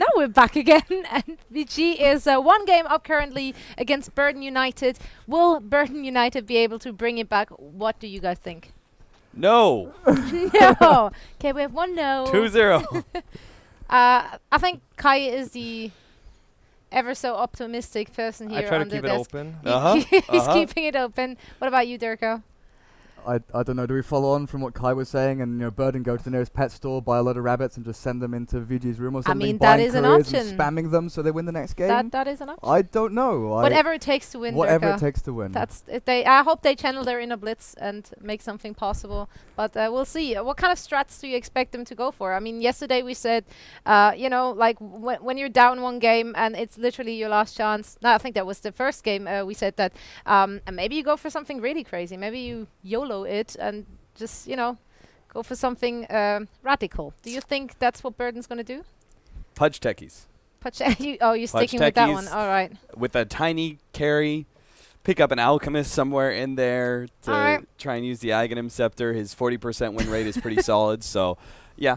Now we're back again, and VG is one game up currently against Burden United. Will Burden United be able to bring it back? What do you guys think? No. No. Okay, we have one no. 2-0. I think Kai is the ever so optimistic person here. I try to on the keep it desk. open. He's keeping it open. What about you, Durko? I don't know, do we follow on from what Kai was saying and, you know, Burden go to the nearest pet store, buy a lot of rabbits and just send them into VG's room or something? I mean, that is an option. And spamming them so they win the next game? That is an option. I don't know. Whatever it takes to win, Whatever Durka. it takes to win. That's I hope they channel their inner blitz and make something possible. But we'll see. What kind of strats do you expect them to go for? I mean, yesterday we said, you know, like when you're down one game and it's literally your last chance. No, I think that was the first game. We said that, and maybe you go for something really crazy. Maybe you YOLO it and just, you know, go for something radical. Do you think that's what Burden's going to do? Pudge techies. You're sticking with that one. All right. With a tiny carry, pick up an alchemist somewhere in there to try and use the Aghanim Scepter. His 40% win rate is pretty solid. So, yeah.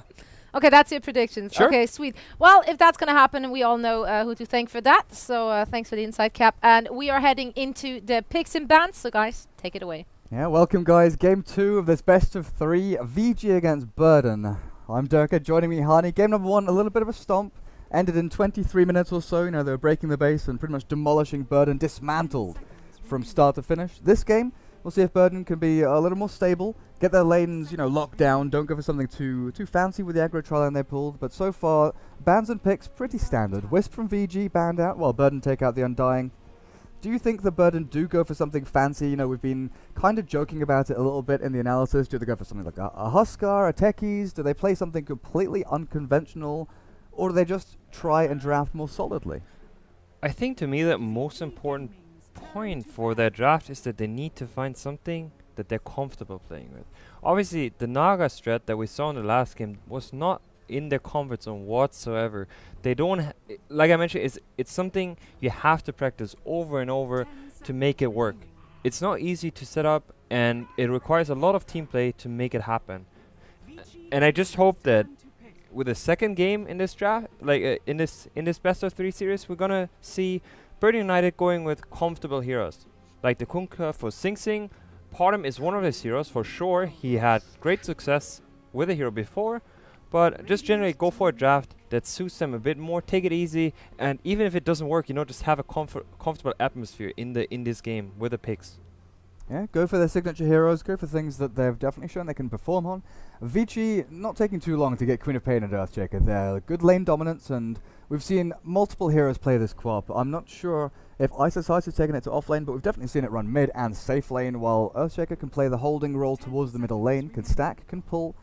Okay, that's your predictions. Sure. Okay, sweet. Well, if that's going to happen, we all know who to thank for that. So thanks for the inside cap. And we are heading into the picks and bans. So, guys, take it away. Yeah, welcome guys. Game 2 of this best of 3, VG against Burden. I'm Durka, joining me Hani. Game number 1, a little bit of a stomp. Ended in 23 minutes or so. You know, they were breaking the base and pretty much demolishing Burden, dismantled from start to finish. This game, we'll see if Burden can be a little more stable, get their lanes, you know, locked down, don't go for something too fancy with the aggro trial line they pulled. But so far, bans and picks, pretty standard. Wisp from VG banned out, while Burden take out the Undying. Do you think the Burden do go for something fancy? You know, we've been kind of joking about it a little bit in the analysis. Do they go for something like a Huskar, a Techies? Do they play something completely unconventional? Or do they just try and draft more solidly? I think to me the most important point for their draft is that they need to find something that they're comfortable playing with. Obviously, the Naga strat that we saw in the last game was not in their comfort zone whatsoever. They don't, like I mentioned, it's something you have to practice over and over to make it work. It's not easy to set up, and it requires a lot of team play to make it happen. And I just hope that with the second game in this draft, like in this best of 3 series, we're gonna see Burden United going with comfortable heroes, like the Kunkka for Sing Sing. Parham is one of his heroes for sure. He had great success with a hero before. But just generally go for a draft that suits them a bit more, take it easy, and even if it doesn't work, you know, just have a comfortable atmosphere in this game with the picks. Yeah, go for their signature heroes, go for things that they've definitely shown they can perform on. VG not taking too long to get Queen of Pain and Earthshaker. They're good lane dominance, and we've seen multiple heroes play this co-op. I'm not sure if Isis has taken it to off lane, but we've definitely seen it run mid and safe lane, while Earthshaker can play the holding role towards the middle lane, can stack, can pull,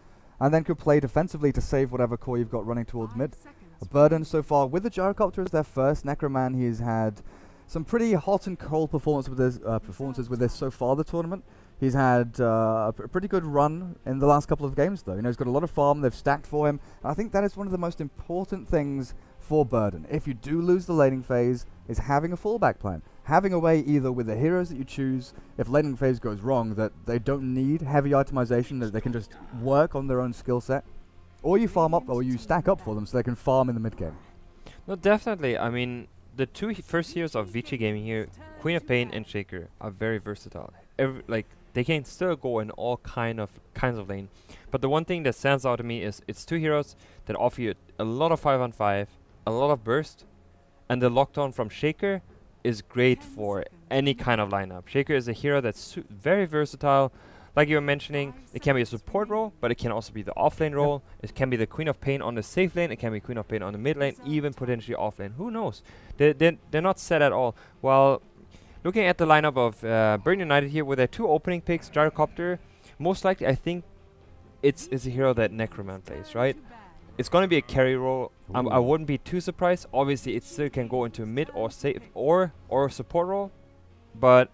and then could play defensively to save whatever core you've got running towards mid. A Burden so far with the Gyrocopter as their first. Necroman, he's had some pretty hot and cold performances with this so far the tournament. He's had a pretty good run in the last couple of games though. You know, he's got a lot of farm, they've stacked for him. And I think that is one of the most important things for Burden. If you do lose the laning phase, is having a fallback plan. Having a way either with the heroes that you choose, if laning phase goes wrong, that they don't need heavy itemization, that they can just work on their own skill set. Or you farm up, or you stack up for them so they can farm in the mid game. No, definitely. I mean, the two first heroes of VG Gaming here, Queen of Pain and Shaker, are very versatile. Like, they can still go in all kinds of lane. But the one thing that stands out to me is it's two heroes that offer you a lot of 5-on-5, a lot of burst, and the lockdown from Shaker is great for any kind of lineup. Shaker is a hero that's very versatile. Like you were mentioning, it can be a support role, but it can also be the offlane role. It can be the Queen of Pain on the safe lane. It can be Queen of Pain on the mid lane, even potentially offlane. Who knows? They're not set at all. While looking at the lineup of Burden United here with their two opening picks, Gyrocopter, most likely I think it's a hero that Necroman plays, right? It's going to be a carry role. I wouldn't be too surprised. Obviously, it still can go into mid or safe or support role, but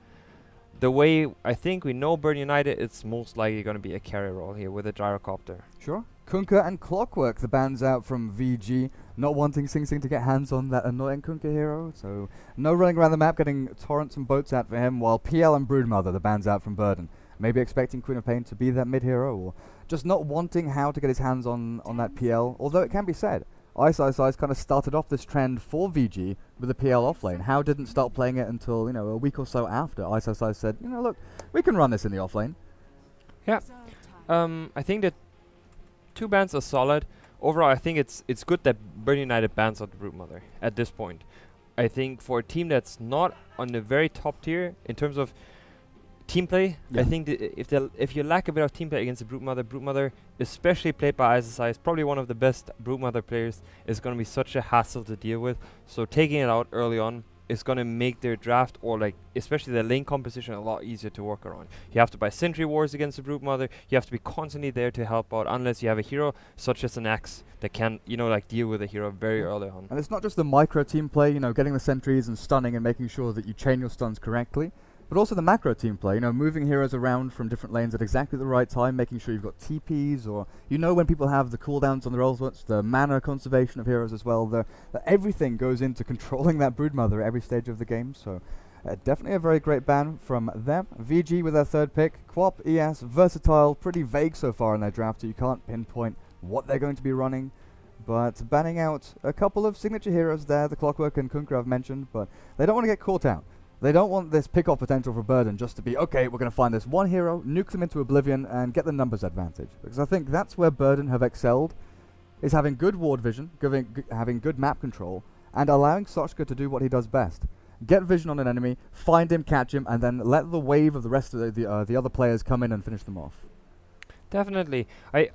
the way I think we know Burden United, it's most likely going to be a carry role here with a Gyrocopter. Sure. Kunkka and Clockwork, the bans out from VG, not wanting Sing Sing to get hands on that annoying Kunkka hero, so no running around the map, getting torrents and boats out for him, while PL and Broodmother, the bans out from Burden. Maybe expecting Queen of Pain to be that mid hero, or just not wanting how to get his hands on that PL, although it can be said, Ice kind of started off this trend for VG with the PL offlane. How didn't start playing it until, a week or so after Ice said, look, we can run this in the offlane. Yeah. I think that 2 bans are solid. Overall, I think it's good that Burn United bans out the Broodmother at this point. I think for a team that's not on the very top tier in terms of team play, I think if you lack a bit of team play against the Broodmother, especially played by ISSI, is probably one of the best Broodmother players, is going to be such a hassle to deal with. So taking it out early on is going to make their draft, or like especially their lane composition, a lot easier to work around. You have to buy sentry wards against the Broodmother. You have to be constantly there to help out, unless you have a hero such as an Axe that can, deal with a hero very early on. And it's not just the micro team play, getting the sentries and stunning and making sure that you chain your stuns correctly, but also the macro team play, moving heroes around from different lanes at exactly the right time, making sure you've got TPs, or when people have the cooldowns on their ultimates, the mana conservation of heroes as well. Everything goes into controlling that Broodmother at every stage of the game, so definitely a very great ban from them. VG with their 3rd pick, Quap, ES, versatile, pretty vague so far in their draft, so you can't pinpoint what they're going to be running, but banning out a couple of signature heroes there, the Clockwork and Kunkka I've mentioned, but they don't want to get caught out. They don't want this pick-off potential for Burden just to be, okay, we're going to find this one hero, nuke them into oblivion, and get the numbers advantage. Because I think that's where Burden have excelled, is having good ward vision, having good map control, and allowing Sochka to do what he does best. Get vision on an enemy, find him, catch him, and then let the wave of the rest of the other players come in and finish them off. Definitely. I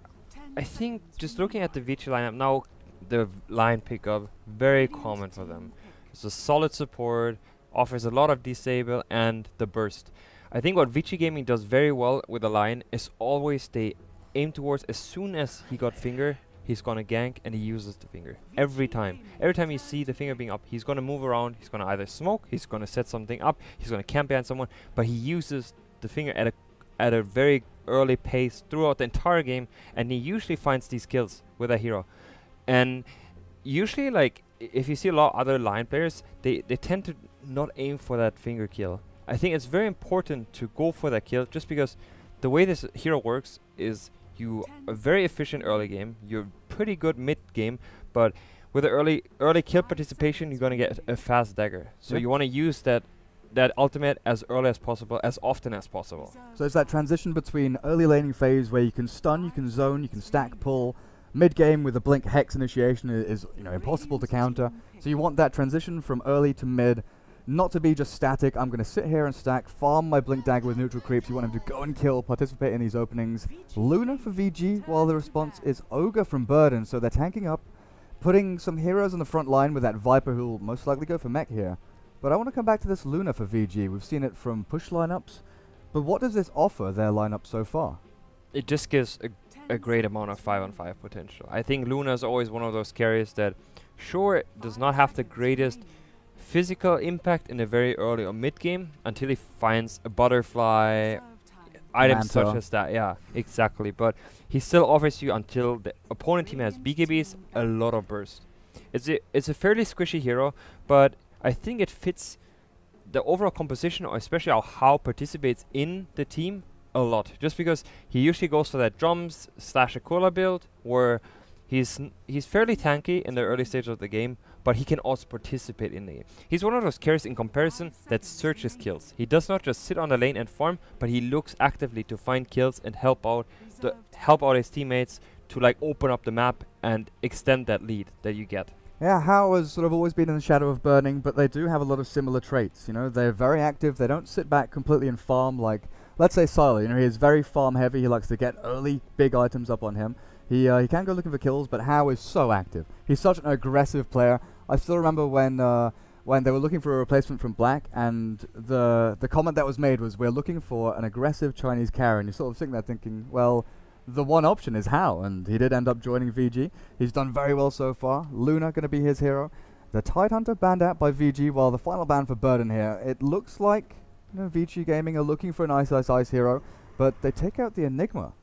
think just looking at the VG lineup now, the line pickup, very common for them. It's a solid support, offers a lot of disable and the burst. I think what VG Gaming does very well with the line is always they aim towards, as soon as he got finger, he's gonna gank and he uses the finger. Every time. Every time you see the finger being up, he's gonna move around, he's gonna either smoke, he's gonna set something up, he's gonna camp behind someone, but he uses the finger at a very early pace throughout the entire game, and he usually finds these kills with a hero. And usually, like, if you see a lot of other line players, they tend to not aim for that finger kill. I think it's very important to go for that kill, just because the way this hero works is you are very efficient early game, you're pretty good mid game, but with the early kill participation, you're gonna get a fast dagger. So you want to use that ultimate as early as possible, as often as possible. So it's that transition between early laning phase where you can stun, you can zone, you can stack pull. Mid game with a blink hex initiation is impossible to counter. So you want that transition from early to mid, not to be just static. I'm going to sit here and stack, farm my blink dagger with neutral creeps. You want him to go and kill, participate in these openings. Luna for VG, while the response is Ogre from Burden. So they're tanking up, putting some heroes on the front line with that Viper, who will most likely go for mech here. But I want to come back to this Luna for VG. We've seen it from push lineups, but what does this offer their lineup so far? It just gives a great amount of 5-on-5 potential. I think Luna is always one of those carriers that, sure, it does not have the greatest physical impact in the very early or mid game until he finds a butterfly, items such as that. Yeah, exactly. But he still offers you, until the opponent team has BKBs, a lot of burst. It's a fairly squishy hero, but I think it fits the overall composition, or especially how participates in the team, a lot, just because he usually goes for that drums / Aquila build, where he's fairly tanky in the early stage of the game, but he can also participate in the game. He's one of those carries in comparison that searches kills. He does not just sit on the lane and farm, but he looks actively to find kills and help out his teammates to like open up the map and extend that lead that you get. Yeah, Hao has sort of always been in the shadow of Burning, but they do have a lot of similar traits. They're very active. They don't sit back completely and farm like, let's say, Sylar. He is very farm heavy. He likes to get early big items up on him. He can go looking for kills, but Hao is so active. He's such an aggressive player. I still remember when they were looking for a replacement from Black, and the comment that was made was, we're looking for an aggressive Chinese carry, and you're sort of sitting there thinking, well, the one option is Hao, and he did end up joining VG. He's done very well so far. Luna going to be his hero. The Tidehunter banned out by VG, while the final ban for Burden here, it looks like VG Gaming are looking for an Ice hero, but they take out the Enigma.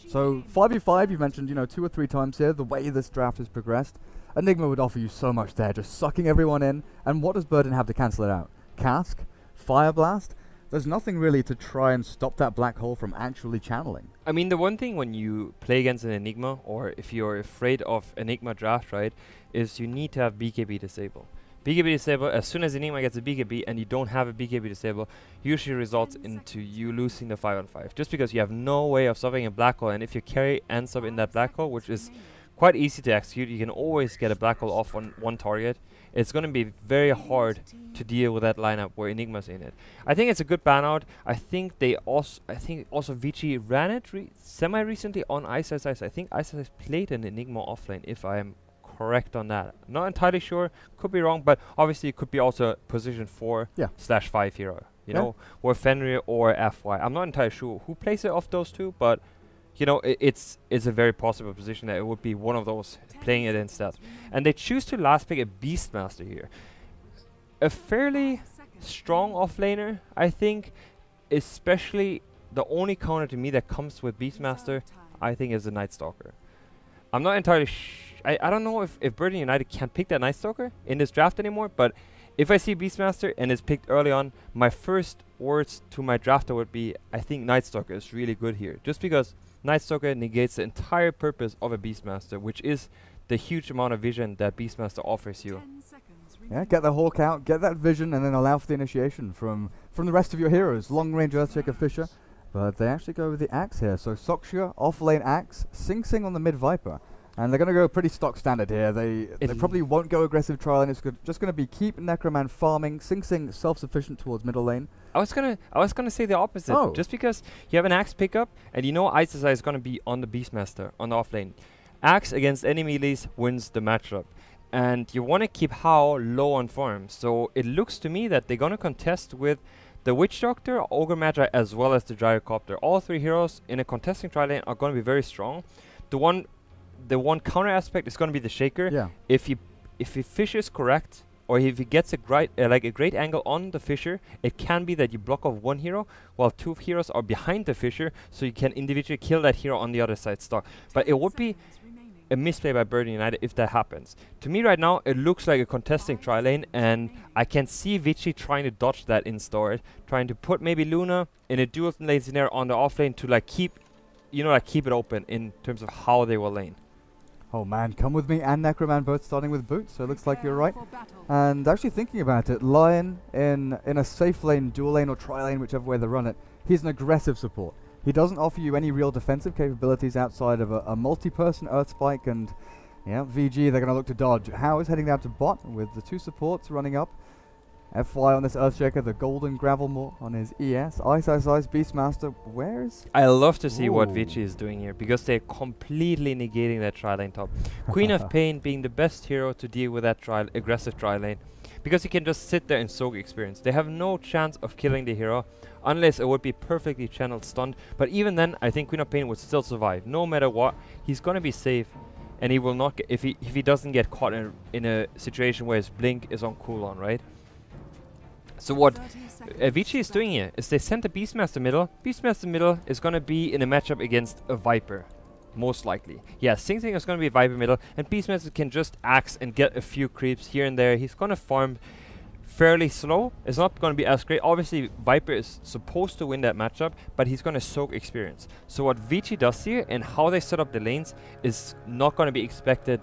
So 5v5, you mentioned 2 or 3 times here, the way this draft has progressed. Enigma would offer you so much there, just sucking everyone in. And what does Burden have to cancel it out? Cask? Fire Blast? there's nothing really to try and stop that black hole from actually channeling. I mean, the one thing when you play against an Enigma, or if you're afraid of Enigma draft, right, is you need to have BKB disable. BKB disable, as soon as Enigma gets a BKB and you don't have a BKB disable, usually results into you losing the 5-on-5. Just because you have no way of solving a black hole, and if your carry ends up in that black hole, which is quite easy to execute, you can always get a black hole off on one target. It's going to be very hard to deal with that lineup where Enigma's in it. I think it's a good ban out. I think also Vici ran it semi-recently on Ice Ice Ice. I think Ice Ice played an Enigma offlane, if I am correct on that. Not entirely sure, could be wrong, but obviously it could be also position 4/5 hero, you know, or Fenrir or FY. I'm not entirely sure who plays it off those two, but you know, it's a very possible position that it would be one of those playing it instead. And they choose to last pick a Beastmaster here. A fairly strong offlaner, I think, especially the only counter to me that comes with Beastmaster, I think, is the Night Stalker. I'm not entirely I don't know if Burden United can pick that Night Stalker in this draft anymore, but if I see Beastmaster and it's picked early on, my first words to my drafter would be, I think Night Stalker is really good here. Just because Night Stalker negates the entire purpose of a Beastmaster, which is the huge amount of vision that Beastmaster offers you. Yeah, get the Hawk out, get that vision, and then allow for the initiation from the rest of your heroes. Long-range Earthshaker Fisher, but they actually go with the Axe here. So Soxia, off-lane Axe, Sing Sing on the mid-Viper. And they're going to go pretty stock standard here. They probably won't go aggressive trial, and it's just going to be keep Necroman farming, Sing Sing self-sufficient towards middle lane. I was gonna say the opposite. Just because you have an Axe pickup and you know Ice is going to be on the Beastmaster on the offlane. Axe against any melees wins the matchup, and you want to keep Hao low on farm. So it looks to me that they're going to contest with the Witch Doctor, Ogre Magi, as well as the Gyrocopter. All three heroes in a contesting tri lane are going to be very strong. The one counter aspect is going to be the Shaker. Yeah. If he fishes correct, or if he gets a great angle on the Fisher, it can be that you block off one hero while two heroes are behind the Fisher, so you can individually kill that hero on the other side stock. But it would be a misplay by Burden United if that happens. To me right now, it looks like a contesting tri lane, and I can see Vici trying to dodge that in start, trying to put maybe Luna in a dual lane scenario on the offlane to keep it open in terms of how they will lane. Oh man, Come With Me and Necroman both starting with boots, so it looks like you're right. And actually thinking about it, Lion in a safe lane, dual lane or tri lane, whichever way they run it, he's an aggressive support. He doesn't offer you any real defensive capabilities outside of a multi-person Earth Spike, and yeah, VG, they're going to look to dodge. Hao is heading down to bot with the two supports running up. FY on this Earthshaker, the Golden Gravelmore on his ES. Ice Ice Ice, Beastmaster, where's... I love to see what Vici is doing here, because they're completely negating that tri-lane top. Queen of Pain being the best hero to deal with that aggressive tri-lane, because he can just sit there and soak experience. They have no chance of killing the hero, unless it would be perfectly channeled stunned. But even then, I think Queen of Pain would still survive. No matter what, he's gonna be safe, and he will not get... If he doesn't get caught in a situation where his blink is on cooldown, right? So what Vici is doing here is they sent the Beastmaster middle. Beastmaster middle is going to be in a matchup against a Viper, most likely. Yeah, Sing Sing is going to be Viper middle, and Beastmaster can just axe and get a few creeps here and there. He's going to farm fairly slow. It's not going to be as great. Obviously, Viper is supposed to win that matchup, but he's going to soak experience. So what Vici does here and how they set up the lanes is not going to be expected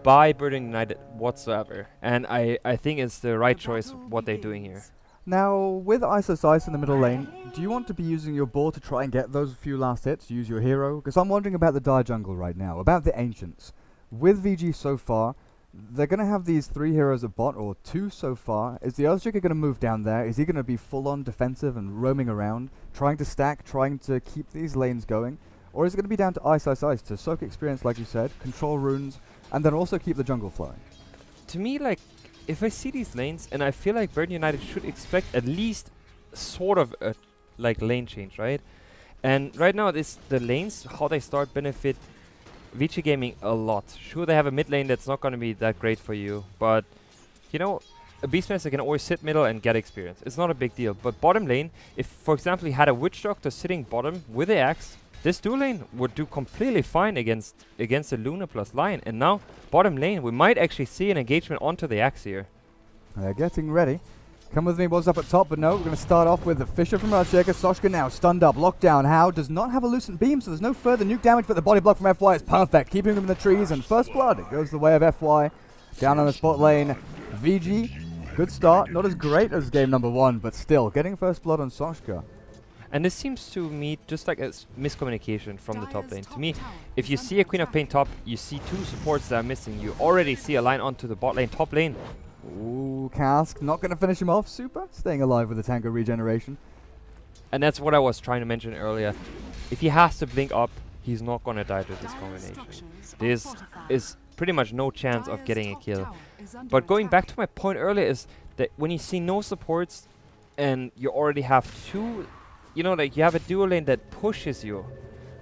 by Burden United whatsoever. And I think it's the right choice what they're doing here. Now, with Ice Ice Ice in the middle lane, do you want to be using your board to try and get those few last hits, use your hero? Because I'm wondering about the Dire Jungle right now, about the Ancients. With VG so far, they're going to have these three heroes at bot, or two so far. Is the Earthshaker going to move down there? Is he going to be full-on defensive and roaming around, trying to stack, trying to keep these lanes going? Or is it going to be down to Ice Ice Ice to soak experience, like you said, control runes, and then also keep the jungle flowing? To me, if I see these lanes, and I feel like Burden United should expect at least sort of a lane change, right? And right now, the lanes, how they start, benefit Vici Gaming a lot. Sure, they have a mid lane that's not going to be that great for you, but you know, a Beastmaster can always sit middle and get experience. It's not a big deal. But bottom lane, if for example he had a Witch Doctor sitting bottom with the axe, this dual lane would do completely fine against a Luna plus Lion. And now, bottom lane, we might actually see an engagement onto the axe here. They're getting ready. Come with me, was up at top, but no, we're going to start off with the Fisher from Earthshaker. Soshka now stunned up, locked down. How does not have a Lucent Beam, so there's no further nuke damage, but the body block from FY is perfect, keeping him in the trees, and first blood, it goes the way of FY. Down on the spot lane, VG, good start, not as great as game number 1, but still, getting first blood on Soshka. And this seems to me just like a miscommunication from the top lane. To me, if you see a Queen of Pain top, you see 2 supports that are missing. You already see a line onto the bot lane, top lane. Ooh, Cask, not going to finish him off. Super, staying alive with the tango regeneration. And that's what I was trying to mention earlier. If he has to blink up, he's not going to die to this combination. This is pretty much no chance of getting a kill. But going back to my point earlier is that when you see no supports and you already have 2, you know, like you have a dual lane that pushes you,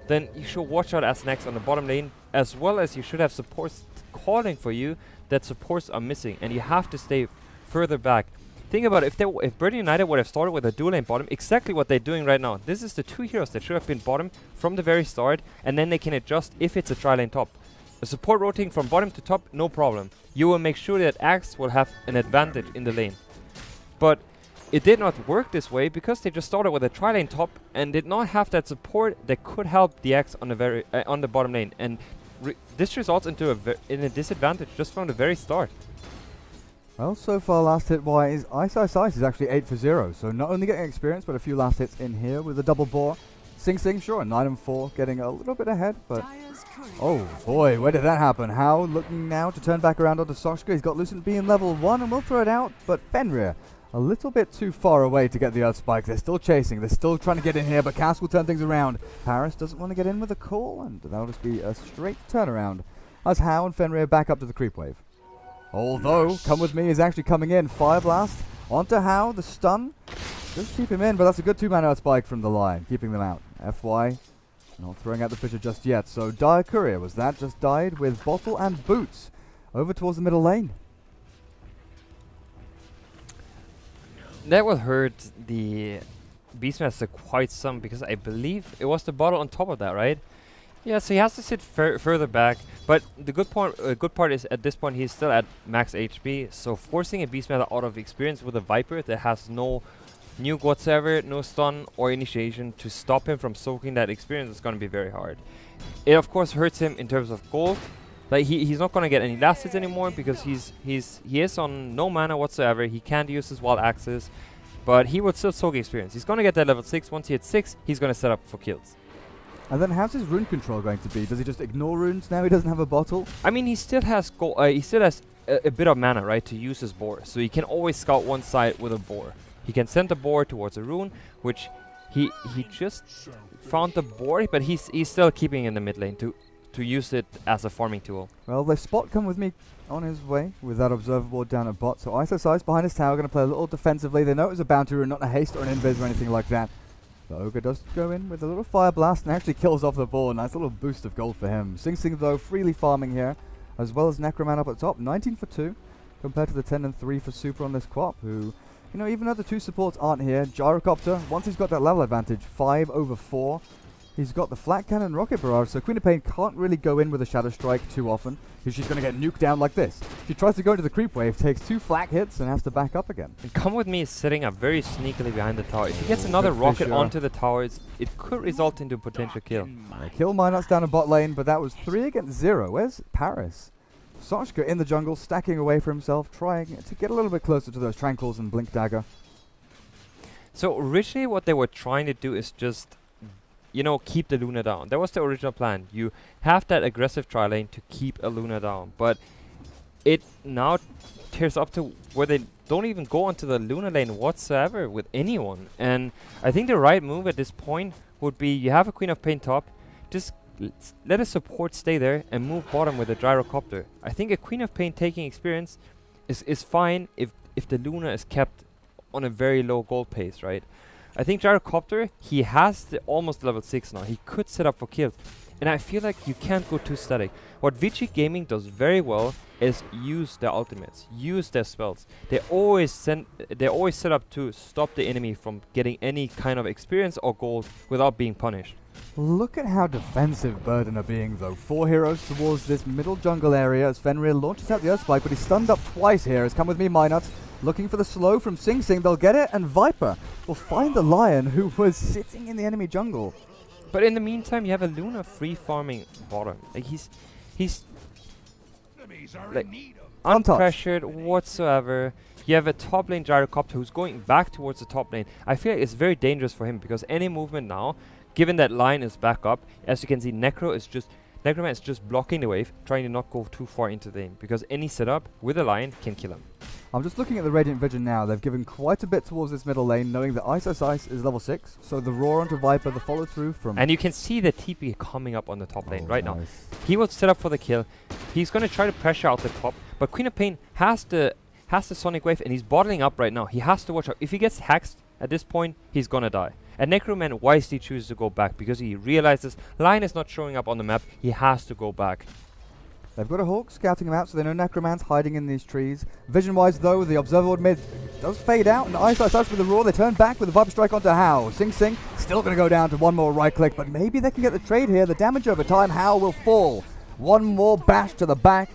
then you should watch out as next on the bottom lane, as well as you should have supports calling for you that supports are missing, and you have to stay further back. Think about it, if Birdie United would have started with a dual lane bottom, exactly what they're doing right now. This is the 2 heroes that should have been bottom from the very start, and then they can adjust if it's a tri-lane top. A support rotating from bottom to top, no problem. You will make sure that Axe will have an advantage in the lane. But it did not work this way because they just started with a tri-lane top and did not have that support that could help the Axe on the on the bottom lane. And this results into a disadvantage just from the very start. Well, so far last hit wise, Ice is actually 8 for 0. So not only getting experience, but a few last hits in here with a double bore. Sing Sing, sure, 9 and 4, getting a little bit ahead, but oh boy, where did that happen? How looking now to turn back around onto Soshka. He's got Lucent being level 1 and will throw it out, but Fenrir a little bit too far away to get the Earth Spike. They're still chasing, they're still trying to get in here, but Cass will turn things around. Paris doesn't want to get in with a call, and that'll just be a straight turnaround as How and Fenrir back up to the creep wave. Although, Come With Me is actually coming in. Fire Blast onto How, the stun. Just keep him in, but that's a good 2-man Earth Spike from the line, keeping them out. FY not throwing out the Fisher just yet, so Dire Courier was that, just died with Bottle and Boots over towards the middle lane. That will hurt the Beastmaster quite some, because I believe it was the bottle on top of that, right? Yeah, so he has to sit further back, but the good part is at this point he's still at max HP, so forcing a Beastmaster out of experience with a Viper that has no nuke whatsoever, no stun or initiation to stop him from soaking that experience is going to be very hard. It of course hurts him in terms of gold. Like he's not going to get any last hits anymore because he is on no mana whatsoever. He can't use his wild axes, but he would still soak experience. He's going to get that level 6. Once he hits 6, he's going to set up for kills. And then how's his rune control going to be? Does he just ignore runes now? He doesn't have a bottle? I mean, he still has a bit of mana, right, to use his boar. So he can always scout one side with a boar. He can send the boar towards a rune, which he just found the boar, but he's still keeping in the mid lane to use it as a farming tool. Well, they spot Come With Me on his way with that observer board down at bot. So ISO behind his tower, going to play a little defensively. They know it was a bounty rune, not a haste or an invis or anything like that. The Ogre does go in with a little fire blast and actually kills off the boar. Nice little boost of gold for him. Sing Sing though freely farming here, as well as Necroman up at top. 19 for 2 compared to the 10 and 3 for Super on this Quap, who, you know, even though the 2 supports aren't here, Gyrocopter, once he's got that level advantage, 5 over 4, he's got the Flat Cannon Rocket Barrage, so Queen of Pain can't really go in with a Shadow Strike too often, because she's going to get nuked down like this. She tries to go into the creep wave, takes 2 flak hits, and has to back up again. And Come With Me is sitting up very sneakily behind the tower. If he gets another rocket onto the towers, it could result into a potential kill. Kill Minox down in bot lane, but that was 3 against 0. Where's Paris? Soshka in the jungle, stacking away for himself, trying to get a little bit closer to those Tranquils and Blink Dagger. So originally what they were trying to do is just, you know, keep the Luna down. That was the original plan. You have that aggressive tri-lane to keep a Luna down, but it now tears up to where they don't even go onto the Luna lane whatsoever with anyone. And I think the right move at this point would be, you have a Queen of Pain top, just let a support stay there and move bottom with a Gyrocopter. I think a Queen of Pain taking experience is fine if the Luna is kept on a very low gold pace, right? I think Gyrocopter, he has almost level 6 now. He could set up for kills. And I feel like you can't go too static. What VG Gaming does very well is use their ultimates, use their spells. They always set up to stop the enemy from getting any kind of experience or gold without being punished. Look at how defensive Burden are being though. 4 heroes towards this middle jungle area as Fenrir launches out the Earth Spike, but he's stunned up twice here. Has Come With Me Minot Looking for the slow from Sing Sing. They'll get it, and Viper will find the Lion who was sitting in the enemy jungle. But in the meantime, you have a Luna free farming bottom. Like he's like unpressured whatsoever. You have a top lane gyrocopter who's going back towards the top lane. I feel like it's very dangerous for him because any movement now, given that line is back up, as you can see, Necroman is just blocking the wave, trying to not go too far into the lane because any setup with a line can kill him. I'm just looking at the Radiant Vision now. They've given quite a bit towards this middle lane, knowing that Ice is level 6. So the roar onto Viper, the follow through from... And you can see the TP coming up on the top lane right now. He will set up for the kill. He's going to try to pressure out the top, but Queen of Pain has the Sonic Wave and he's bottling up right now. He has to watch out. If he gets hexed at this point, he's going to die. And Necroman wisely chooses to go back because he realizes Lion is not showing up on the map. He has to go back. They've got a Hawk scouting him out, so they know Necroman's hiding in these trees. Vision-wise, though, the Observer Ward mid does fade out, and Ice starts with the Roar. They turn back with the Viper Strike onto Hao. Sing Sing still going to go down to one more right-click, but maybe they can get the trade here. The damage over time, Hao will fall. One more bash to the back,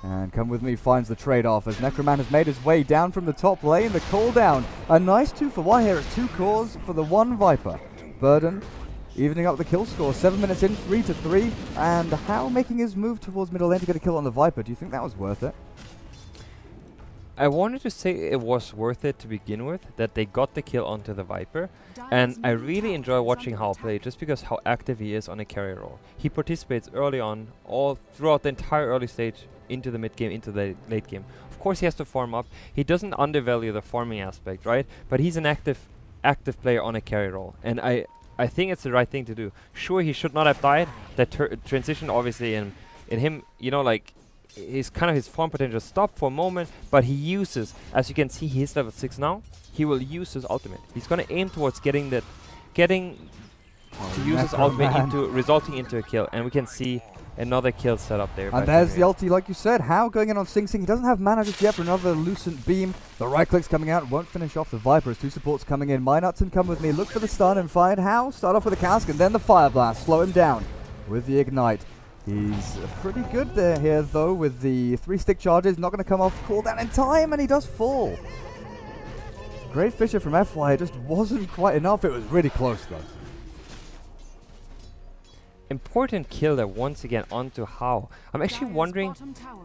and Come With Me finds the trade-off as Necroman has made his way down from the top lane. The cooldown, a nice 2-for-1 here. It's 2 cores for the 1 Viper. Burden evening up the kill score, 7 minutes in, 3-3, and Hao making his move towards middle lane to get a kill on the Viper. Do you think that was worth it? I wanted to say it was worth it to begin with, that they got the kill onto the Viper, and I really enjoy watching Hao play just because how active he is on a carry role. He participates early on, all throughout the entire early stage, into the mid game, into the late game. Of course he has to farm up. He doesn't undervalue the farming aspect, right? But he's an active player on a carry role, and I think it's the right thing to do. Sure, he should not have died. That transition, obviously, in him, you know, like, his farm potential stopped for a moment, but he uses, as you can see, he's level 6 now. He will use his ultimate. He's gonna aim towards getting to use his ultimate resulting into a kill, and we can see another kill set up there. And there's the ulti, like you said. Hao going in on Sing Sing. He doesn't have mana just yet for another Lucent Beam. The right click's coming out. Won't finish off the Viper as 2 supports coming in. Minuts and Come With Me. Look for the stun and find Hao. Start off with a cask and then the Fire Blast. Slow him down with the Ignite. He's pretty good there here, though, with the 3 stick charges. Not going to come off cooldown in time, and he does fall. Great Fisher from FY. It just wasn't quite enough. It was really close, though. Important kill there once again onto Hao. I'm actually wondering,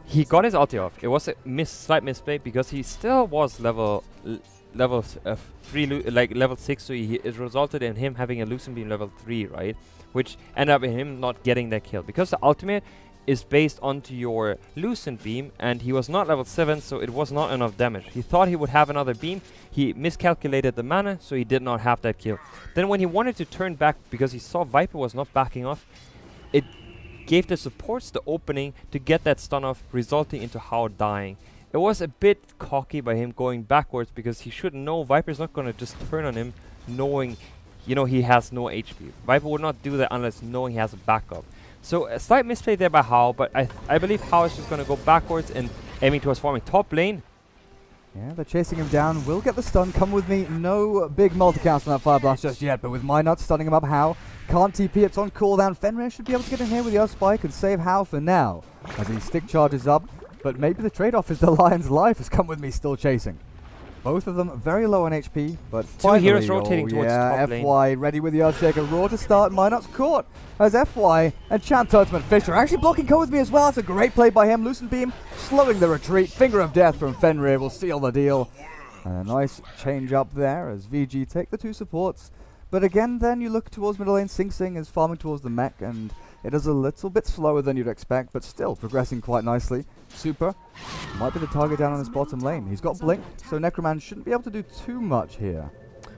he got his ulti off. It was a slight misplay because he still was level 6, so it resulted in him having a Lucent Beam level 3, right? Which ended up in him not getting that kill because the ultimate is based onto your Lucent Beam, and he was not level 7, so it was not enough damage. He thought he would have another beam. He miscalculated the mana, so he did not have that kill. Then when he wanted to turn back because he saw Viper was not backing off, it gave the supports the opening to get that stun off, resulting into Hao dying. It was a bit cocky by him going backwards because he should know Viper's not going to just turn on him knowing, you know, he has no HP. Viper would not do that unless knowing he has a backup. So a slight misplay there by Hao, but I believe Hao is just going to go backwards and aiming towards farming top lane. Yeah, they're chasing him down. Will get the stun. Come With Me. No big multicast on that Fire Blast just yet, but with Minot stunning him up, Hao can't TP. It's on cooldown. Fenrir should be able to get in here with the Earth Spike and save Hao for now as he stick charges up. But maybe the trade-off is the Lion's life as Come With Me still chasing. Both of them very low on HP, but finally, 2 heroes rotating towards top lane. FY ready with the Earthshaker. Raw to start. Minot's caught as FY and Chant Totem Fisher actually blocking Come With Me as well. It's a great play by him. Lucent Beam slowing the retreat. Finger of Death from Fenrir will seal the deal. And a nice change up there as VG take the 2 supports. But again, then you look towards middle lane. Sing Sing is farming towards the mech, and it is a little bit slower than you'd expect, but still progressing quite nicely. Super might be the target down on his bottom lane. He's got Blink, so Necroman shouldn't be able to do too much here.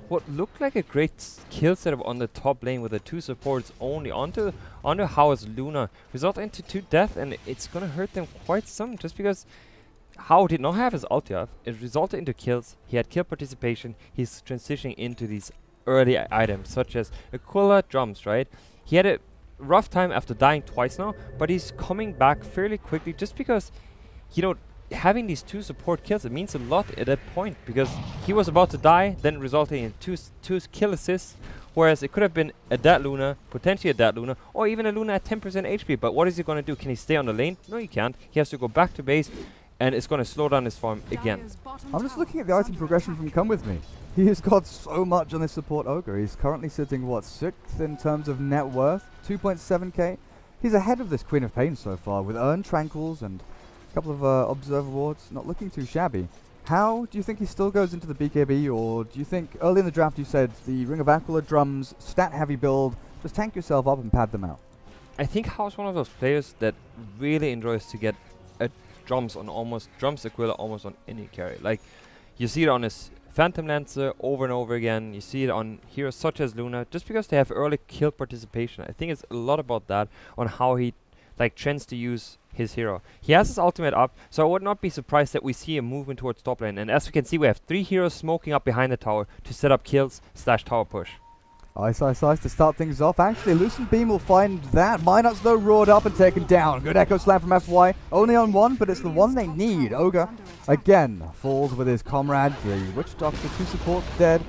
What looked like a great kill setup on the top lane with the 2 supports only onto Hao's Luna resulted into 2 death, and it's gonna hurt them quite some just because Hao did not have his ulti off. It resulted into kills. He had kill participation. He's transitioning into these early items such as Aquila drums, right? He had a rough time after dying twice now, but he's coming back fairly quickly just because, you know, having these 2 support kills, it means a lot at that point because he was about to die, then resulting in two kill assists, whereas it could have been a dead Luna, potentially a dead Luna, or even a Luna at 10% HP. But what is he going to do? Can he stay on the lane? No, he can't. He has to go back to base, and it's going to slow down his farm again. I'm just looking at the item progression from Come With Me. He has got so much on this support Ogre. He's currently sitting, what, 6th in terms of net worth? 2.7k? He's ahead of this Queen of Pain so far, with earned Tranquils and a couple of Observe Awards. Not looking too shabby. How do you think he still goes into the BKB, or do you think early in the draft you said the Ring of Aquila drums, stat-heavy build, just tank yourself up and pad them out? I think Hao's one of those players that really enjoys to get drums Aquila almost on any carry. Like, you see it on his Phantom Lancer over and over again. You see it on heroes such as Luna, just because they have early kill participation. I think it's a lot about that, on how he trends to use his hero. He has his ultimate up, so I would not be surprised that we see a movement towards top lane. And as we can see, we have 3 heroes smoking up behind the tower to set up kills / tower push. Ice to start things off. Actually, Lucent Beam will find that. Minot's though roared up and taken down. Good Echo Slam from FY. Only on one, but it's the one they need. Ogre, again, falls with his comrade. The Witch Doctor, 2 supports dead.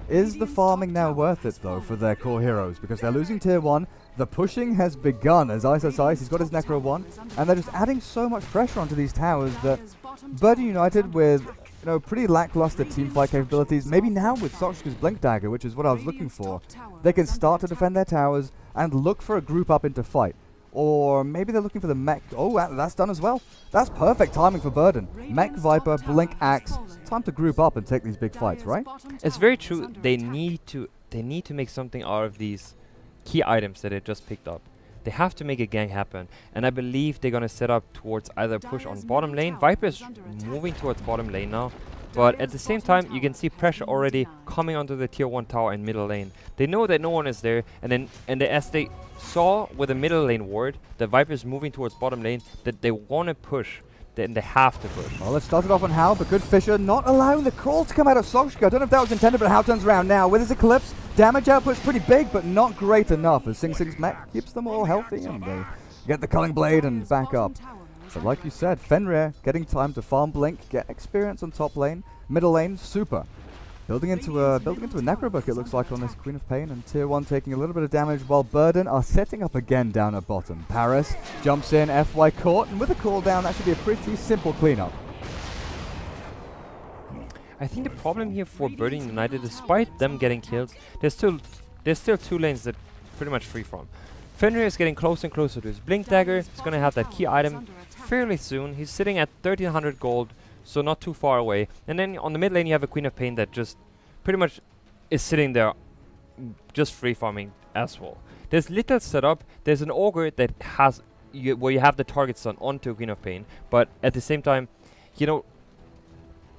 Is the farming now worth it, though, for their core heroes? Because they're losing tier 1. The pushing has begun as Ice, he's got his Necro 1. And they're just adding so much pressure onto these towers that Birdie United with pretty lackluster teamfight capabilities, maybe now with Sochka's Blink Dagger, which is what I was looking for, they can start to defend their towers and look for a group up into fight. Or maybe they're looking for the Mech. Oh, that's done as well. That's perfect timing for Burden. Mech, Viper, Blink, Axe. Time to group up and take these big fights, right? It's very true. They need to make something out of these key items that they just picked up. They have to make a gang happen, and I believe they're gonna set up towards either push on bottom lane. Viper is moving towards bottom lane now, but at the same time you can see pressure already coming onto the tier 1 tower in middle lane. They know that no one is there, and as they saw with the middle lane ward, the Viper is moving towards bottom lane, that they want to push. Then they have to push. Well, let's start it off on Hao, but good Fisher not allowing the crawl to come out of Sochka. I don't know if that was intended, but Hao turns around now with his Eclipse. Damage output's pretty big, but not great enough, as Sing Sing's mech keeps them all healthy, and they get the Culling Blade and back up. But like you said, Fenrir getting time to farm Blink, get experience on top lane, middle lane, super. Building into a Necrobook, it looks like, on this Queen of Pain, and tier 1 taking a little bit of damage, while Burden are setting up again down at bottom. Paris jumps in, FY caught, and with a cooldown, that should be a pretty simple cleanup. I think the problem here for Burden United, despite them getting kills, there's still 2 lanes that pretty much free from. Fenrir is getting closer and closer to his Blink Dagger. He's going to have that key item fairly soon. He's sitting at 1300 gold, so not too far away. And then on the mid lane you have a Queen of Pain that just pretty much is sitting there just free farming as well. There's little setup. There's an Ogre that has where you have the target stun onto Queen of Pain, but at the same time,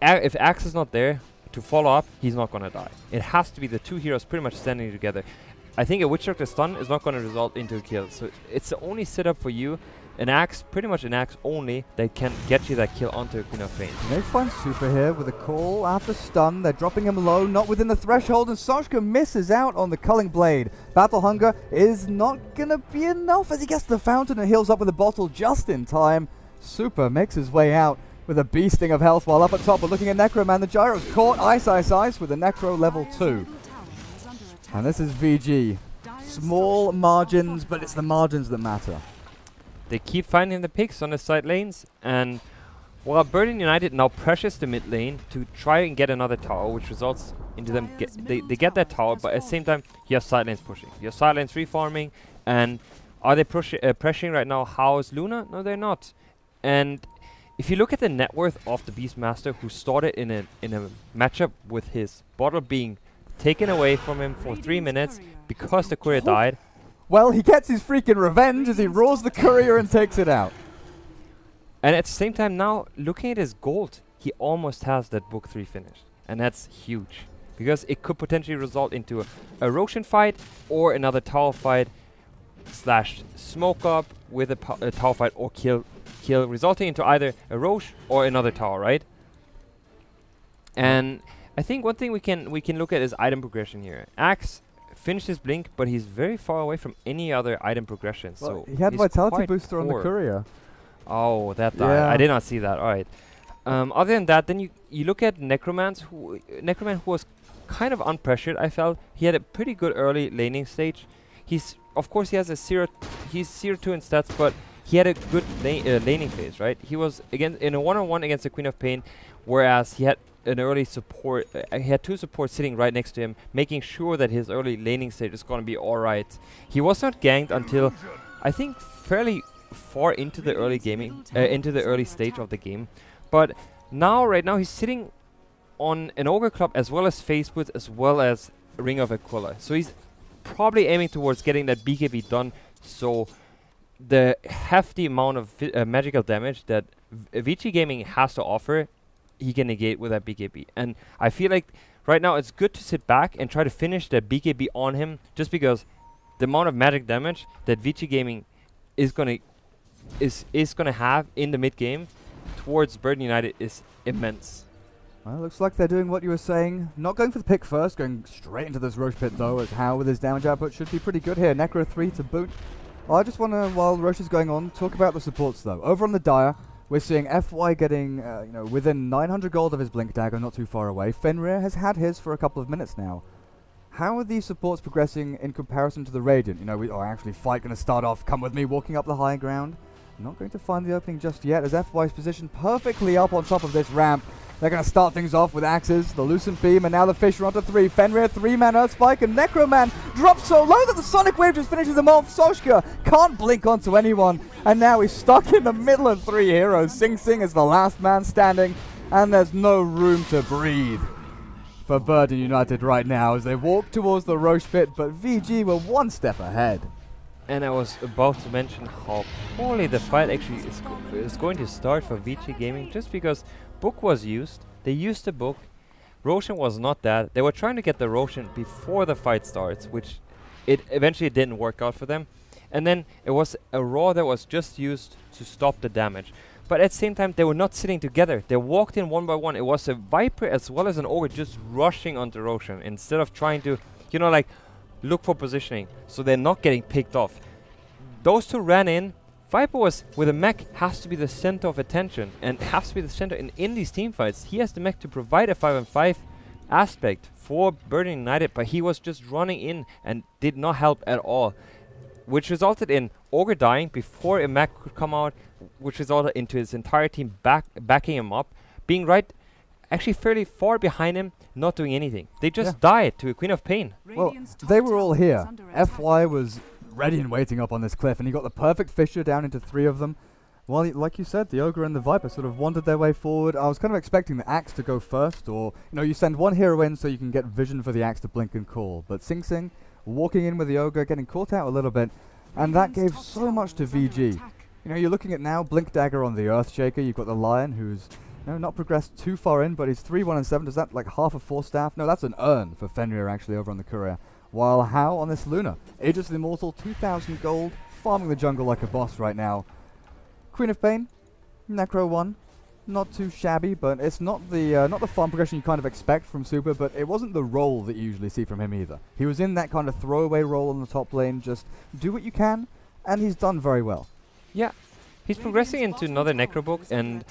if Axe is not there to follow up, he's not going to die. It has to be the 2 heroes pretty much standing together. I think a Witch Doctor stun is not going to result into a kill, so it's the only setup for you. An Axe, pretty much an Axe only, that can get you that kill onto Queen of Pain. They find Super here with a call after stun. They're dropping him low, not within the threshold, and Sochka misses out on the Culling Blade. Battle Hunger is not going to be enough as he gets to the fountain and heals up with a bottle just in time. Super makes his way out with a beasting of health, while up at top we're looking at Necroman. The Gyro's caught, Ice with a Necro level 2. And this is VG. Small margins, but it's the margins that matter. They keep finding the picks on the side lanes, and while Burden United now pressures the mid lane to try and get another tower, which results into them they get that tower, but at the same time you have side lanes pushing. You have side lanes farming, and are they pressuring right now? How is Luna? No, they're not. And if you look at the net worth of the Beastmaster, who started in a matchup with his bottle being taken away from him for 3 minutes because the courier died. Well, he gets his freaking revenge as he roars the courier and takes it out. And at the same time now, looking at his gold, he almost has that book 3 finished. And that's huge, because it could potentially result into a Roshan fight or another tower fight / smoke up with a tower fight or kill, resulting into either a Roche or another tower, right? And I think one thing we can look at is item progression here. Axe finished his blink, but he's very far away from any other item progression. Well, so he had Vitality Booster on the courier. Oh, that died. Yeah. I did not see that. All right. Other than that, then you look at Necroman, who was kind of unpressured. I felt he had a pretty good early laning stage. Of course he has a he's 0-2 in stats, but he had a good laning phase, right? He was in a 1-on-1 against the Queen of Pain, whereas he had an early support. He had 2 supports sitting right next to him, making sure that his early laning stage is going to be alright. He was not ganked until, I think, fairly far into the early gaming, into the early stage of the game. But now, right now, he's sitting on an Ogre Club as well as Phase Boots as well as Ring of Aquila. So he's probably aiming towards getting that BKB done. So the hefty amount of magical damage that Vici Gaming has to offer, he can negate with that BKB. And I feel like right now it's good to sit back and try to finish that BKB on him, just because the amount of magic damage that Vici Gaming is gonna have in the mid game towards Burden United is immense. Well, looks like they're doing what you were saying. Not going for the pick first, going straight into this Roche pit though, as How with his damage output should be pretty good here. Necro 3 to boot. I just want to, while Roche is going on, talk about the supports though. Over on the Dire, we're seeing FY getting, within 900 gold of his Blink Dagger, not too far away. Fenrir has had his for a couple of minutes now. How are these supports progressing in comparison to the Radiant? You know, actually Fight going to start off, come with me, walking up the high ground. Not going to find the opening just yet, as FY's positioned perfectly up on top of this ramp. They're going to start things off with axes, the Lucent Beam, and now the Fissure onto 3. Fenrir, 3-man Earth Spike, and Necroman drops so low that the Sonic Wave just finishes him off. Soshka can't blink onto anyone, and now he's stuck in the middle of 3 heroes. Sing Sing is the last man standing, and there's no room to breathe for Burden United right now as they walk towards the Roche pit, but VG were 1 step ahead. And I was about to mention how poorly the fight actually is going to start for Vici Gaming, just because Book was used. They used the Book. Roshan was not that. They were trying to get the Roshan before the fight starts, which it eventually didn't work out for them. And then it was a Raw that was just used to stop the damage. But at the same time, they were not sitting together. They walked in 1 by 1. It was a Viper as well as an Ogre just rushing onto Roshan instead of trying to, look for positioning, so they're not getting picked off. Those 2 ran in. Viper was, with a mech, has to be the center of attention and has to be the center in these team fights. He has the mech to provide a 5-on-5 aspect for Burden United, but he was just running in and did not help at all, which resulted in Ogre dying before a mech could come out, which resulted into his entire team backing him up, being actually fairly far behind him, not doing anything. They just died to a Queen of Pain. Well, they were all here. FY was ready and waiting up on this cliff, and he got the perfect Fissure down into 3 of them. Well, like you said, the Ogre and the Viper sort of wandered their way forward. I was kind of expecting the Axe to go first, or, you send 1 hero in so you can get vision for the Axe to blink and call. But Sing Sing, walking in with the Ogre, getting caught out a little bit, and that gave so much to VG. You're looking at now Blink Dagger on the Earthshaker. You've got the Lion, who's not progressed too far in, but he's 3-1-7. Does that like half a 4-staff? No, that's an Urn for Fenrir actually over on the Courier. While How on this Luna, Aegis of the Immortal, 2,000 gold, farming the jungle like a boss right now. Queen of Pain, Necro 1, not too shabby, but it's not the farm progression you kind of expect from Super, but it wasn't the role that you usually see from him either. He was in that kind of throwaway role on the top lane, just do what you can, and he's done very well. Yeah, he's progressing into another Necro book, and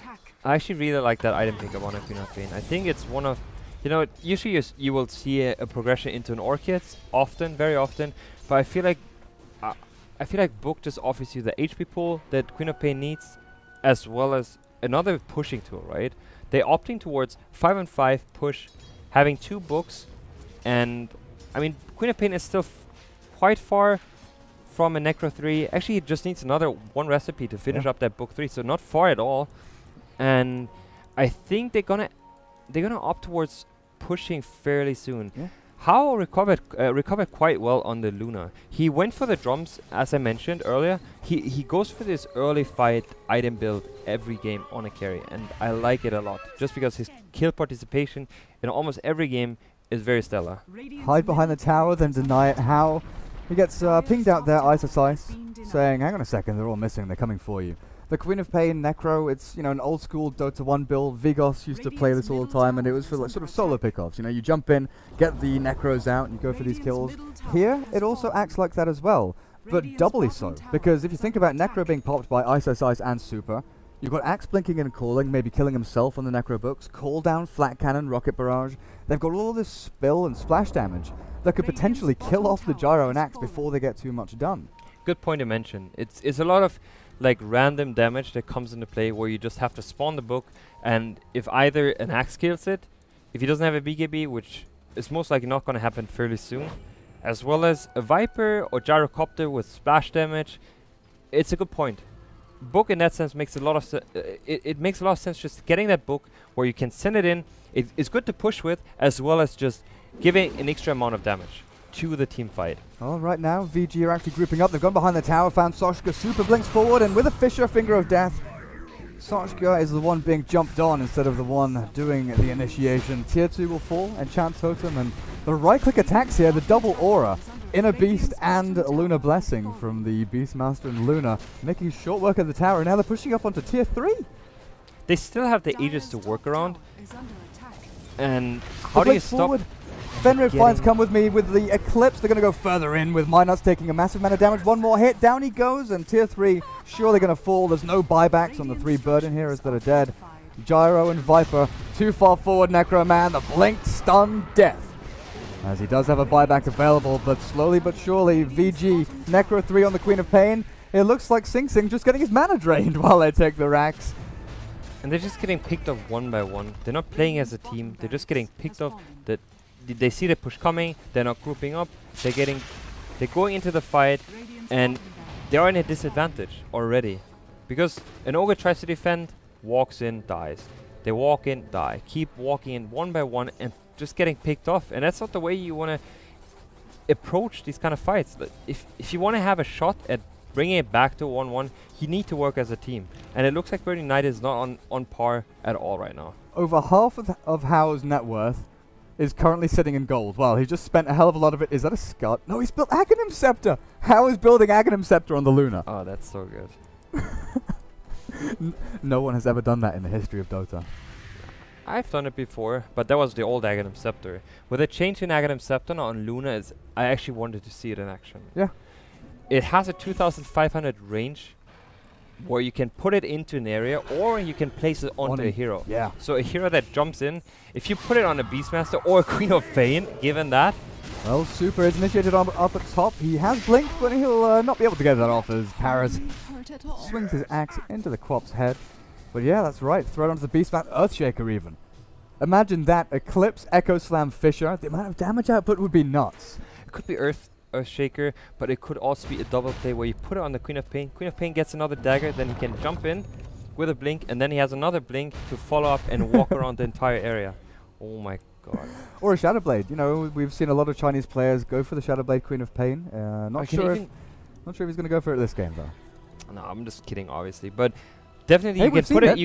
I actually really like that item pickup on a Queen of Pain. I think it's one of, usually you will see a progression into an Orchid often, very often, but I feel like Book just offers you the HP pool that Queen of Pain needs, as well as another pushing tool, right? They're opting towards 5-on-5 push, having 2 books, and I mean, Queen of Pain is still quite far from a Necro 3. Actually, it just needs another 1 recipe to finish up that book 3, so not far at all. And I think they're gonna opt towards pushing fairly soon. Yeah. How recovered quite well on the Luna. He went for the drums, as I mentioned earlier. He goes for this early fight item build every game on a carry, and I like it a lot, just because his kill participation in almost every game is very stellar. Hide behind the tower, then deny it. How he gets pinged out there, Ice, saying, hang on a second, they're all missing, they're coming for you. The Queen of Pain, Necro, it's, an old school Dota 1 build. Vigos used to play this all the time, and it was for like, sort of solo pickoffs. You jump in, get the Necros out, and you go for these kills. Here, it also acts like that as well, but doubly so. Because if you think about Necro being popped by Ice and Super, you've got Axe blinking and calling, maybe killing himself on the Necro books, call down, flat cannon, rocket barrage. They've got all this spill and splash damage that could potentially kill off the Gyro and Axe before they get too much done. Good point to mention. It's a lot of like random damage that comes into play where you just have to spawn the book, and if either an axe kills it, if he doesn't have a BKB, which is most likely not going to happen fairly soon, as well as a Viper or Gyrocopter with splash damage, it's a good point. Book in that sense makes a lot of it makes a lot of sense, just getting that book where you can send it in. It's good to push with, as well as just giving an extra amount of damage to the team fight. All right, now VG are actually grouping up. They've gone behind the tower, found Soshka, super blinks forward, and with a Fisher Finger of Death, Soshka is the one being jumped on instead of the one doing the initiation. Tier 2 will fall, Enchant Totem, and the right-click attacks here, the double aura. Inner Beast and Luna Blessing from the Beastmaster and Luna, making short work of the tower. Now they're pushing up onto Tier 3. They still have the Aegis to work around. And how do you stop? Fenrir finds Come With Me with the Eclipse. They're going to go further in with Minuts taking a massive amount of damage. One more hit, down he goes, and Tier 3 surely going to fall. There's no buybacks on the 3 Burden heroes that are dead. Gyro and Viper too far forward. Necroman, the blinked stun death. As he does have a buyback available, but slowly but surely, VG, Necro 3 on the Queen of Pain. It looks like Sing Sing just getting his mana drained while they take the racks. And they're just getting picked off one by one. They're not playing as a team. They're just getting picked off. They see the push coming. They're not grouping up. They're going into the fight, and they are in a disadvantage already. Because an Ogre tries to defend, walks in, dies. They walk in, die. Keep walking in one by one and just getting picked off. And that's not the way you want to approach these kind of fights. If you want to have a shot at bringing it back to 1-1, you need to work as a team. And it looks like Bird United is not on par at all right now. Over half of Hao's net worth is currently sitting in gold. Well, he just spent a hell of a lot of it. Is that a Scud? No, he's built Aghanim Scepter. Hao is building Aghanim Scepter on the Luna. Oh, that's so good. No one has ever done that in the history of Dota. I've done it before, but that was the old Aghanim Scepter. With a change in Aghanim Scepter on Luna, I actually wanted to see it in action. Yeah. It has a 2500 range where you can put it into an area or you can place it onto a hero. Yeah. So a hero that jumps in, if you put it on a Beastmaster or a Queen of Pain, given that. Well, Super is initiated up at top. He has blinked, but he'll not be able to get that off as Paras swings his axe into the Quap's head. But yeah, that's right. Throw it onto the Beastmaster, Earthshaker even. Imagine that, Eclipse, Echo Slam, Fisher. The amount of damage output would be nuts. It could be Earthshaker, but it could also be a double play where you put it on the Queen of Pain. Queen of Pain gets another dagger, then he can jump in with a blink, and then he has another blink to follow up and walk around the entire area. Oh my god. Or a Shadowblade. You know, we've seen a lot of Chinese players go for the Shadowblade Queen of Pain. Not sure if he's going to go for it this game though. No, I'm just kidding, obviously, but definitely you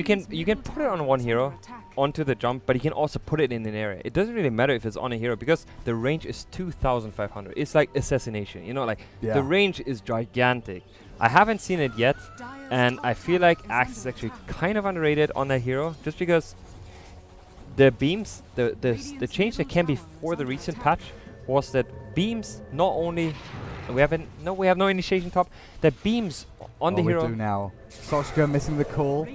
can put it on one hero onto the jump, but you can also put it in an area. It doesn't really matter if it's on a hero because the range is 2500. It's like assassination, you know, like the range is gigantic. I haven't seen it yet, and I feel like Axe is actually kind of underrated on that hero just because the beams, the change that came before the recent patch was that beams not only we have no initiation top, that beams on the hero. We do now. Soshka missing the call.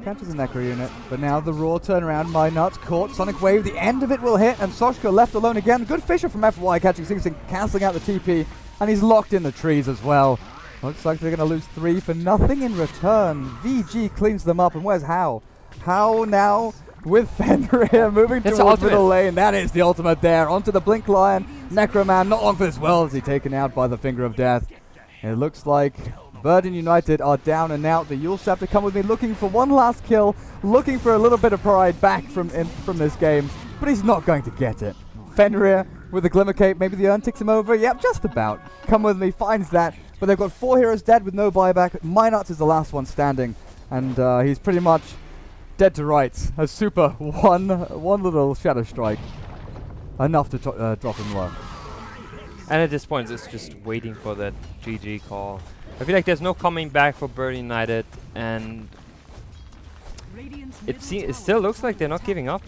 Catches the Necro unit, but now the raw turnaround. My nuts caught. Sonic Wave, the end of it will hit, and Soshka left alone again. Good Fisher from FY catching Sing Sing, cancelling out the TP, and he's locked in the trees as well. Looks like they're going to lose 3 for nothing in return. VG cleans them up, and where's Hao? Hao now with Fenrir moving towards the lane. That is the ultimate there. Onto the Blink Lion. Necroman not long for this well as he's taken out by the Finger of Death. It looks like Burden United are down and out. The Yule Scepter Come With Me looking for one last kill, looking for a little bit of pride back from this game, but he's not going to get it. Fenrir with the Glimmer Cape, maybe the urn ticks him over. Yep, just about. Come With Me finds that, but they've got 4 heroes dead with no buyback. Minuts is the last one standing, and he's pretty much dead to rights. A Super one little Shadow Strike, enough to drop him low. And at this point, it's just waiting for that GG call. I feel like there's no coming back for Bird United, and it still looks like they're not giving up.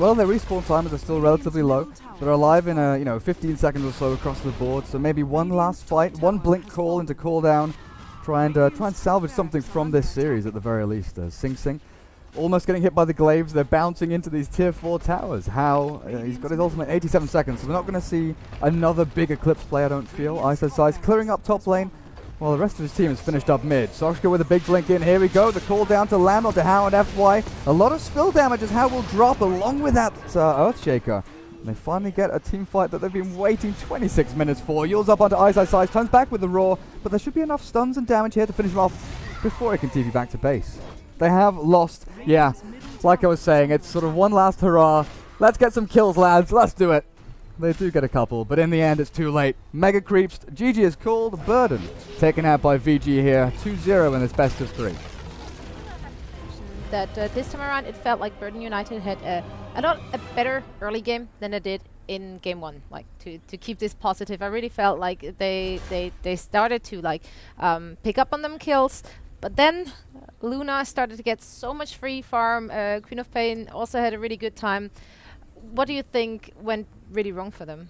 Well, their respawn timers are still relatively low. They're alive in 15 seconds or so across the board. So maybe one last fight, one blink call into cooldown, try and salvage something from this series at the very least. Sing Sing almost getting hit by the glaives. They're bouncing into these tier 4 towers. How he's got his ultimate 87 seconds, so we're not going to see another big Eclipse play, I don't feel. Ice Size clearing up top lane. Well, the rest of his team is finished up mid. Soshka with a big blink in. Here we go. The call down to Lamb onto How and FY. A lot of spill damage as How will drop along with that Earthshaker. And they finally get a team fight that they've been waiting 26 minutes for. Yule's up onto Ice, turns back with the Roar, but there should be enough stuns and damage here to finish him off before he can TP back to base. They have lost. Yeah, like I was saying, it's sort of one last hurrah. Let's get some kills, lads. Let's do it. They do get a couple, but in the end, it's too late. Mega creeps. GG is called. Burden taken out by VG here. 2-0 in this best of 3. That this time around, it felt like Burden United had a better early game than they did in game 1. Like to keep this positive, I really felt like they started to like pick up on them kills, but then Luna started to get so much free farm. Queen of Pain also had a really good time. What do you think went really wrong for them?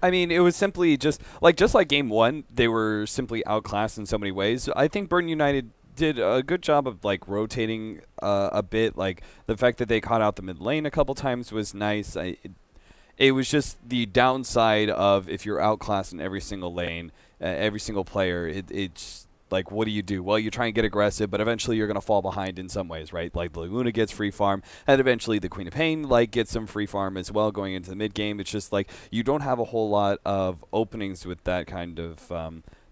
I mean, it was simply just like game 1, they were simply outclassed in so many ways. I think Burden United did a good job of like rotating a bit. Like the fact that they caught out the mid lane a couple times was nice. It was just the downside of if you're outclassed in every single lane, every single player, it's like, what do you do? Well, you try and get aggressive, but eventually you're going to fall behind in some ways, right? Like the Luna gets free farm, and eventually the Queen of Pain like gets some free farm as well going into the mid game. It's just like you don't have a whole lot of openings with that kind of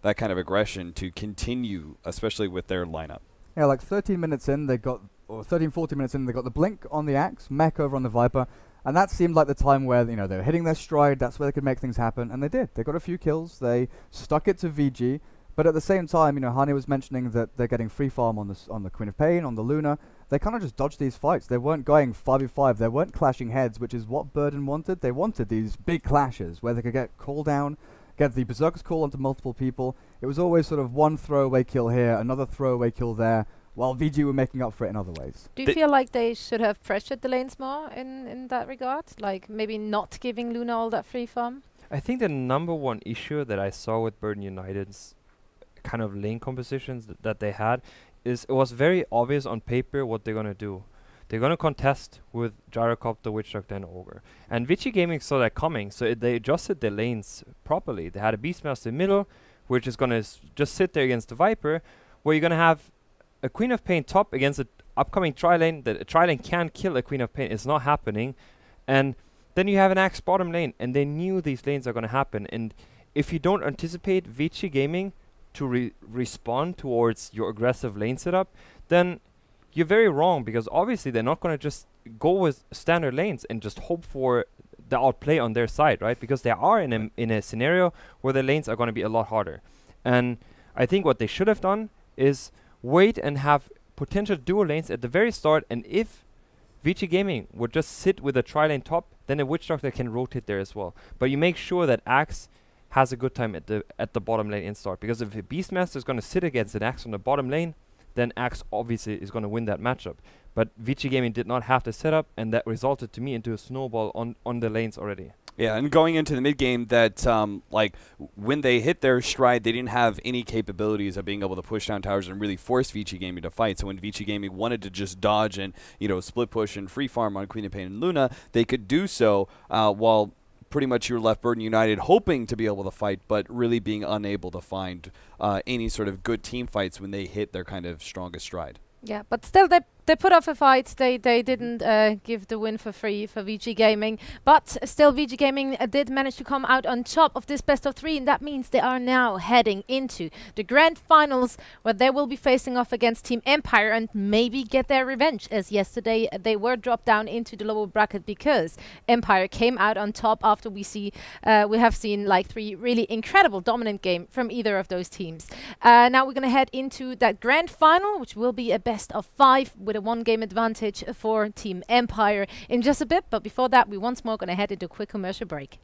aggression to continue, especially with their lineup. Yeah, like 13 minutes in, they got, or 13, 14 minutes in, they got the blink on the Axe, mech over on the Viper, and that seemed like the time where, you know, they were hitting their stride. That's where they could make things happen, and they did. They got a few kills. They stuck it to VG. But at the same time, you know, Hani was mentioning that they're getting free farm on the Queen of Pain, on the Luna. They kind of just dodged these fights. They weren't going 5v5. They weren't clashing heads, which is what Burden wanted. They wanted these big clashes where they could get call down, get the Berserker's call onto multiple people. It was always sort of one throwaway kill here, another throwaway kill there, while VG were making up for it in other ways. Do you feel like they should have pressured the lanes more in that regard? Like maybe not giving Luna all that free farm? I think the number one issue that I saw with Burden United's kind of lane compositions that they had is it was very obvious on paper what they're going to do. They're going to contest with Gyrocopter, Witch Doctor, and Ogre. And Vici Gaming saw that coming, so they adjusted their lanes properly. They had a Beastmaster in the middle, which is going to just sit there against the Viper, where you're going to have a Queen of Pain top against an upcoming tri-lane. That a tri-lane can kill a Queen of Pain. It's not happening. And then you have an Axe bottom lane, and they knew these lanes are going to happen. And if you don't anticipate Vici Gaming to respond towards your aggressive lane setup, then you're very wrong, because obviously they're not going to just go with standard lanes and just hope for the outplay on their side, right? Because they are in a scenario where the lanes are going to be a lot harder. And I think what they should have done is wait and have potential dual lanes at the very start, and if VG Gaming would just sit with a tri-lane top, then a Witch Doctor can rotate there as well. But you make sure that Axe has a good time at the bottom lane in start, because if a Beastmaster is going to sit against an Axe on the bottom lane, then Axe obviously is going to win that matchup. But VG Gaming did not have the setup, and that resulted to me into a snowball on the lanes already. Yeah, and going into the mid game, that like when they hit their stride, they didn't have any capabilities of being able to push down towers and really force Vici Gaming to fight. So when Vici Gaming wanted to just dodge and, you know, split push and free farm on Queen of Pain and Luna, they could do so while pretty much you were left Burden United hoping to be able to fight, but really being unable to find any sort of good team fights when they hit their kind of strongest stride. Yeah, but still they put off a fight. They didn't give the win for free for VG Gaming. But still, VG Gaming did manage to come out on top of this best of 3, and that means they are now heading into the grand finals, where they will be facing off against Team Empire and maybe get their revenge, as yesterday they were dropped down into the lower bracket because Empire came out on top after we have seen like 3 really incredible dominant game from either of those teams. Now we're going to head into that grand final, which will be a best of 5 with a 1-game advantage for Team Empire in just a bit. But before that, we once more going to head into a quick commercial break.